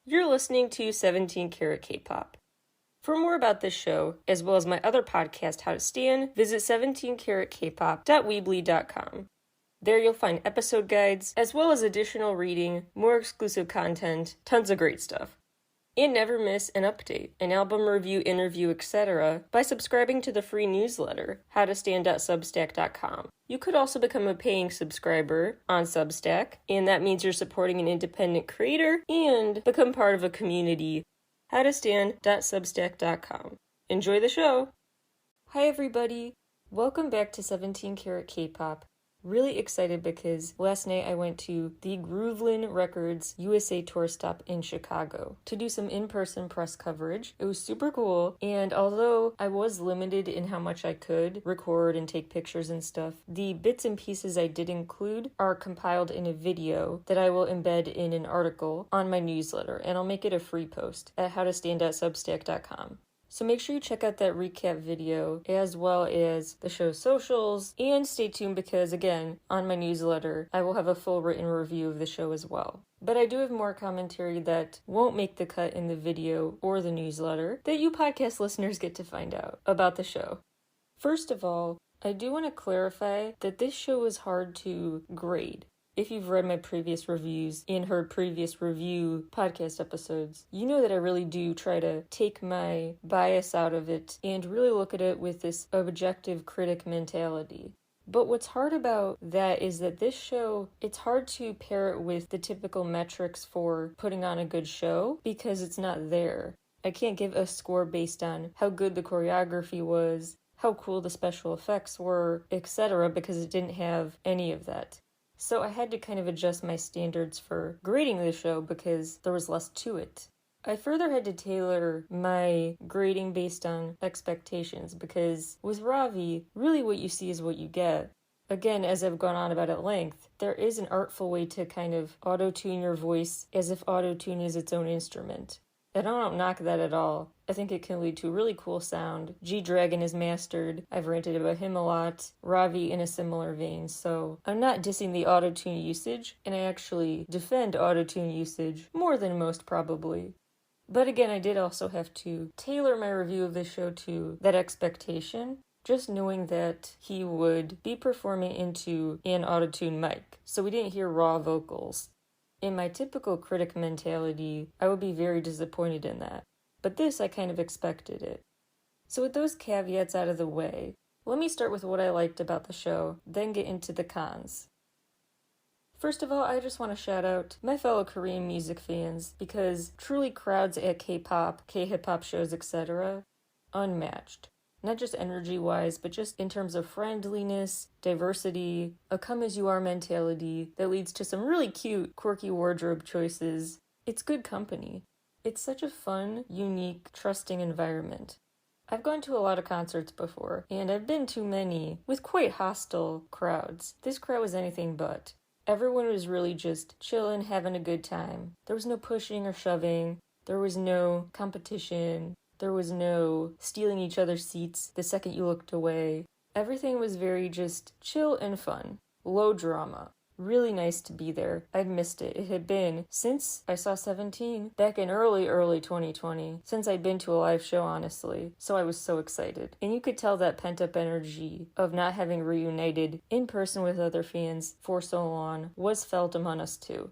You're listening to 17 Carat K-Pop. For more about this show, as well as my other podcast, How to Stan, visit 17caratkpop.weebly.com. There you'll find episode guides, as well as additional reading, more exclusive content, tons of great stuff. And never miss an update, an album review, interview, etc. by subscribing to the free newsletter, howtostan.substack.com. You could also become a paying subscriber on Substack, and that means you're supporting an independent creator and become part of a community, howtostan.substack.com. Enjoy the show! Hi everybody! Welcome back to 17 Carat K-Pop. Really excited because last night I went to the GROOVL1N Records USA tour stop in Chicago to do some in-person press coverage. It was super cool, and although I was limited in how much I could record and take pictures and stuff, the bits and pieces I did include are compiled in a video that I will embed in an article on my newsletter, and I'll make it a free post at howtostan.substack.com. So make sure you check out that recap video as well as the show's socials, and stay tuned because, again, on my newsletter, I will have a full written review of the show as well. But I do have more commentary that won't make the cut in the video or the newsletter that you podcast listeners get to find out about the show. First of all, I do want to clarify that this show is hard to grade. If you've read my previous reviews and heard previous review podcast episodes, you know that I really do try to take my bias out of it and really look at it with this objective critic mentality. But what's hard about that is that this show, it's hard to pair it with the typical metrics for putting on a good show because it's not there. I can't give a score based on how good the choreography was, how cool the special effects were, etc., because it didn't have any of that. So I had to kind of adjust my standards for grading the show because there was less to it. I further had to tailor my grading based on expectations because with Ravi, really what you see is what you get. Again, as I've gone on about at length, there is an artful way to kind of auto-tune your voice as if auto-tune is its own instrument. And I don't knock that at all. I think it can lead to a really cool sound. G-Dragon is mastered. I've ranted about him a lot. Ravi in a similar vein. So I'm not dissing the auto-tune usage, and I actually defend auto-tune usage more than most probably. But again, I did also have to tailor my review of the show to that expectation, just knowing that he would be performing into an auto-tune mic. So we didn't hear raw vocals. In my typical critic mentality, I would be very disappointed in that. But this, I kind of expected it. So with those caveats out of the way, let me start with what I liked about the show, then get into the cons. First of all, I just want to shout out my fellow Korean music fans, because truly crowds at K-pop, K-hip-hop shows, etc., unmatched. Not just energy-wise, but just in terms of friendliness, diversity, a come-as-you-are mentality that leads to some really cute, quirky wardrobe choices. It's good company. It's such a fun, unique, trusting environment. I've gone to a lot of concerts before, and I've been to many with quite hostile crowds. This crowd was anything but. Everyone was really just chillin', having a good time. There was no pushing or shoving. There was no competition. There was no stealing each other's seats the second you looked away. Everything was very just chill and fun. Low drama. Really nice to be there. I'd missed it. It had been since I saw 17 back in early 2020. Since I'd been to a live show, honestly. So I was so excited. And you could tell that pent-up energy of not having reunited in person with other fans for so long was felt among us too.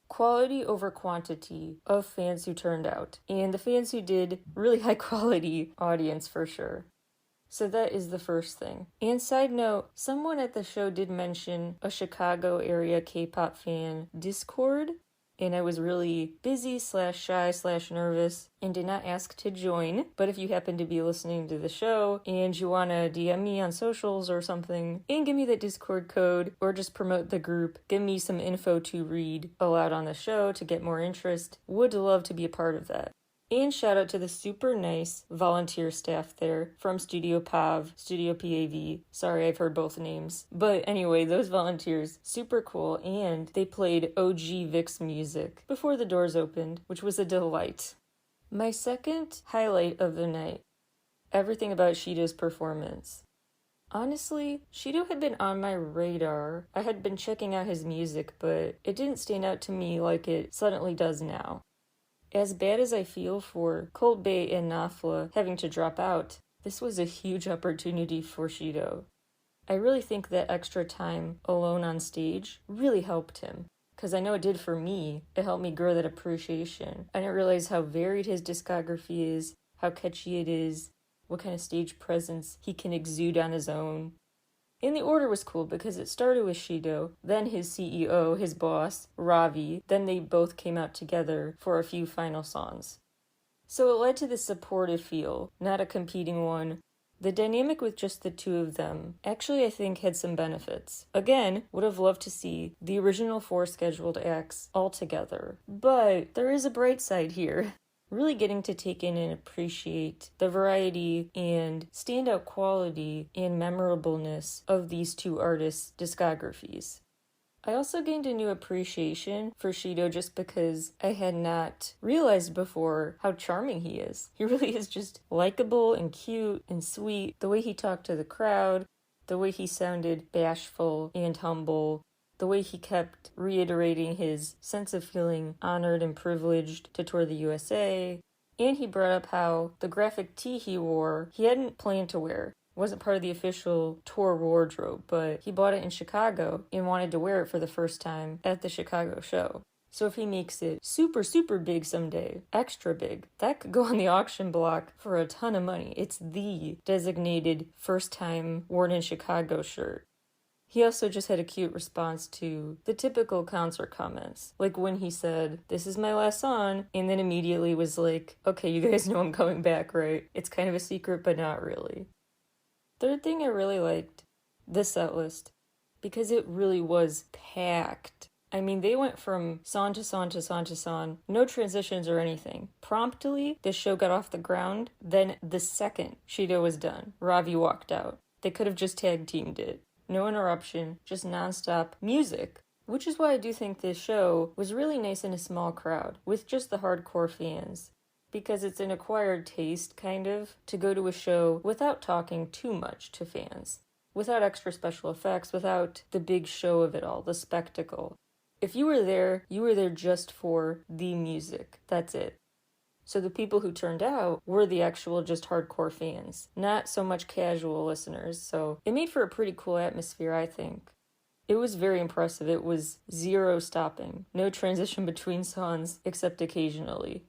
Quality over quantity of fans who turned out, and the fans who did, really high quality audience for sure. So that is the first thing. And side note, someone at the show did mention a Chicago area K-pop fan Discord, and I was really busy / shy / nervous and did not ask to join. But if you happen to be listening to the show and you want to DM me on socials or something and give me the Discord code or just promote the group, give me some info to read aloud on the show to get more interest, would love to be a part of that. And shout out to the super nice volunteer staff there from Studio PAV, Studio PAV. Sorry, I've heard both names. But anyway, those volunteers, super cool, and they played OG Vix music before the doors opened, which was a delight. My second highlight of the night, everything about Shido's performance. Honestly, Shido had been on my radar. I had been checking out his music, but it didn't stand out to me like it suddenly does now. As bad as I feel for Cold Bay and Nafla having to drop out, this was a huge opportunity for Shido. I really think that extra time alone on stage really helped him. Because I know it did for me. It helped me grow that appreciation. I didn't realize how varied his discography is, how catchy it is, what kind of stage presence he can exude on his own. And the order was cool because it started with Shido, then his CEO, his boss, Ravi, then they both came out together for a few final songs. So it led to this supportive feel, not a competing one. The dynamic with just the two of them actually I think had some benefits. Again, would have loved to see the original 4 scheduled acts all together. But there is a bright side here. Really getting to take in and appreciate the variety and standout quality and memorableness of these two artists' discographies. I also gained a new appreciation for Shido just because I had not realized before how charming he is. He really is just likable and cute and sweet. The way he talked to the crowd, the way he sounded bashful and humble, the way he kept reiterating his sense of feeling honored and privileged to tour the USA. And he brought up how the graphic tee he wore, he hadn't planned to wear. It wasn't part of the official tour wardrobe, but he bought it in Chicago and wanted to wear it for the first time at the Chicago show. So if he makes it super, super big someday, extra big, that could go on the auction block for a ton of money. It's the designated first time worn in Chicago shirt. He also just had a cute response to the typical concert comments. Like when he said, "This is my last song," and then immediately was like, "Okay, you guys know I'm coming back, right? It's kind of a secret, but not really." Third thing I really liked, the set list, because it really was packed. I mean, they went from song to song to song to song, no transitions or anything. Promptly, the show got off the ground, then the second Shido was done, Ravi walked out. They could have just tag teamed it. No interruption, just nonstop music. Which is why I do think this show was really nice in a small crowd, with just the hardcore fans. Because it's an acquired taste, kind of, to go to a show without talking too much to fans. Without extra special effects, without the big show of it all, the spectacle. If you were there just for the music. That's it. So the people who turned out were the actual just hardcore fans, not so much casual listeners, so it made for a pretty cool atmosphere, I think. It was very impressive. It was zero stopping, no transition between songs, except occasionally.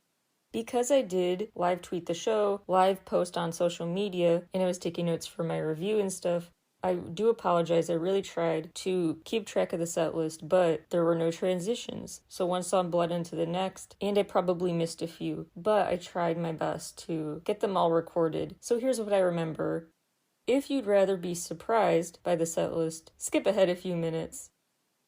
Because I did live tweet the show, live post on social media, and I was taking notes for my review and stuff, I do apologize. I really tried to keep track of the set list, but there were no transitions. So one song bled into the next, and I probably missed a few. But I tried my best to get them all recorded. So here's what I remember. If you'd rather be surprised by the set list, skip ahead a few minutes.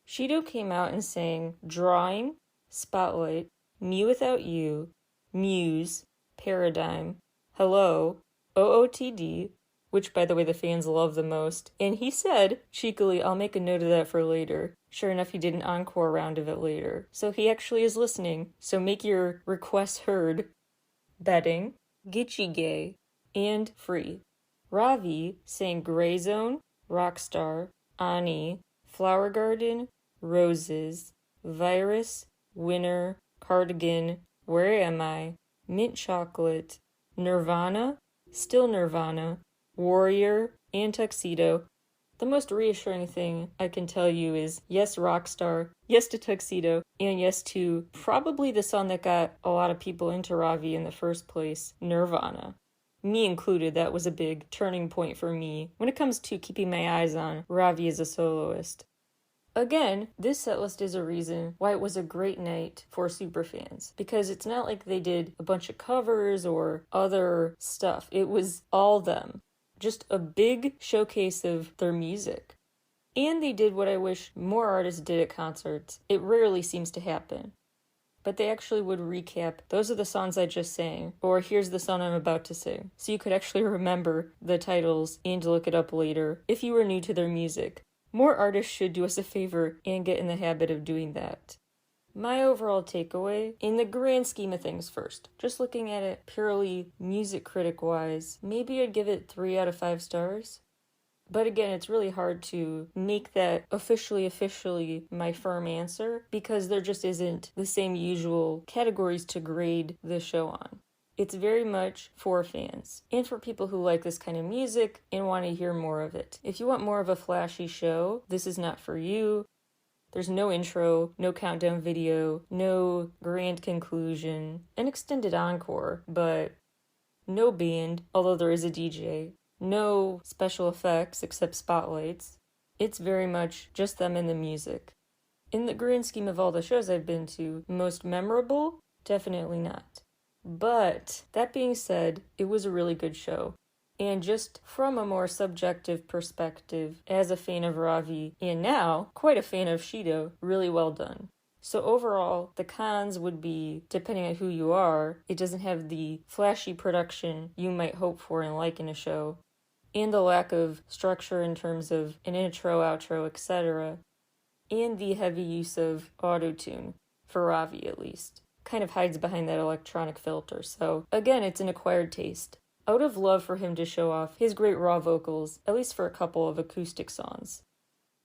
Shido came out and sang Drawing, Spotlight, Me Without You, Muse, Paradigm, Hello, OOTD, which, by the way, the fans love the most. And he said, cheekily, "I'll make a note of that for later." Sure enough, he did an encore round of it later. So he actually is listening. So make your requests heard. Betting, Gitchy Gay, and Free. Ravi sang Gray Zone, Rockstar, Ani, Flower Garden, Roses, Virus, Winner, Cardigan, Where Am I, Mint Chocolate, Nirvana, Still Nirvana, Warrior, and Tuxedo. The most reassuring thing I can tell you is yes, Rockstar, yes to Tuxedo, and yes to probably the song that got a lot of people into Ravi in the first place, Nirvana. Me included, that was a big turning point for me when it comes to keeping my eyes on Ravi as a soloist. Again, this setlist is a reason why it was a great night for superfans, because it's not like they did a bunch of covers or other stuff. It was all them. Just a big showcase of their music. And they did what I wish more artists did at concerts. It rarely seems to happen. But they actually would recap, those are the songs I just sang, or here's the song I'm about to sing. So you could actually remember the titles and look it up later if you were new to their music. More artists should do us a favor and get in the habit of doing that. My overall takeaway, in the grand scheme of things first, just looking at it purely music critic-wise, maybe I'd give it 3 out of 5 stars. But again, it's really hard to make that officially my firm answer because there just isn't the same usual categories to grade the show on. It's very much for fans and for people who like this kind of music and want to hear more of it. If you want more of a flashy show, this is not for you. There's no intro, no countdown video, no grand conclusion, an extended encore, but no band, although there is a DJ. No special effects except spotlights. It's very much just them and the music. In the grand scheme of all the shows I've been to, most memorable? Definitely not. But, that being said, it was a really good show. And just from a more subjective perspective, as a fan of Ravi, and now quite a fan of Shido, really well done. So overall, the cons would be, depending on who you are, it doesn't have the flashy production you might hope for and like in a show, and the lack of structure in terms of an intro, outro, etc., and the heavy use of auto-tune, for Ravi at least. Kind of hides behind that electronic filter, so again, it's an acquired taste. I would have loved for him to show off his great raw vocals, at least for a couple of acoustic songs.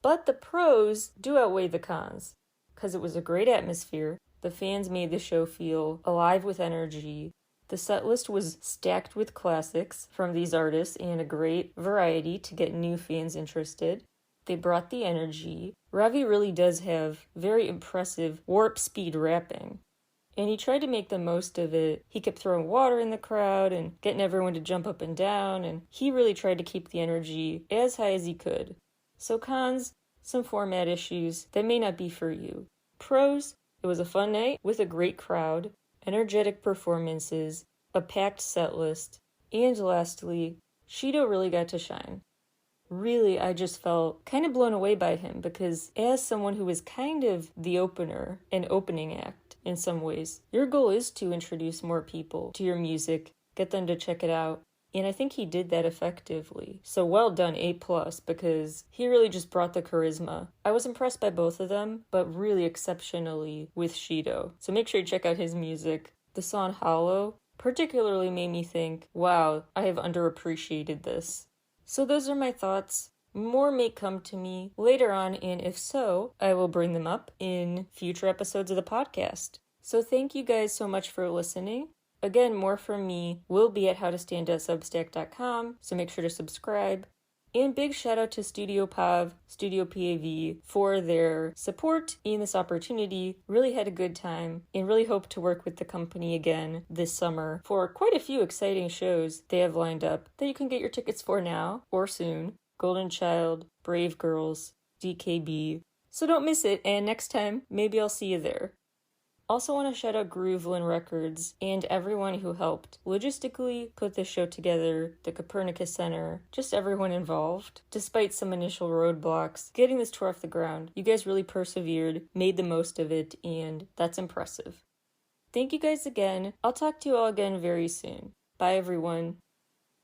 But the pros do outweigh the cons, because it was a great atmosphere, the fans made the show feel alive with energy, the setlist was stacked with classics from these artists and a great variety to get new fans interested. They brought the energy. Ravi really does have very impressive warp speed rapping. And he tried to make the most of it. He kept throwing water in the crowd and getting everyone to jump up and down, and he really tried to keep the energy as high as he could. So cons, some format issues that may not be for you. Pros, it was a fun night with a great crowd, energetic performances, a packed set list, and lastly, Shido really got to shine. Really, I just felt kind of blown away by him because as someone who is kind of the opener and opening act in some ways, your goal is to introduce more people to your music, get them to check it out, and I think he did that effectively. So well done, A+, because he really just brought the charisma. I was impressed by both of them, but really exceptionally with Shido. So make sure you check out his music. The song Hollow particularly made me think, wow, I have underappreciated this. So those are my thoughts. More may come to me later on, and if so, I will bring them up in future episodes of the podcast. So thank you guys so much for listening. Again, more from me will be at howtostand.substack.com, so make sure to subscribe. And big shout out to Studio Pav, Studio PAV for their support in this opportunity. Really had a good time and really hope to work with the company again this summer for quite a few exciting shows they have lined up that you can get your tickets for now or soon. Golden Child, Brave Girls, DKB. So don't miss it, and next time, maybe I'll see you there. Also want to shout out GROOVL1N Records and everyone who helped logistically put this show together, the Copernicus Center, just everyone involved. Despite some initial roadblocks, getting this tour off the ground, you guys really persevered, made the most of it, and that's impressive. Thank you guys again. I'll talk to you all again very soon. Bye everyone.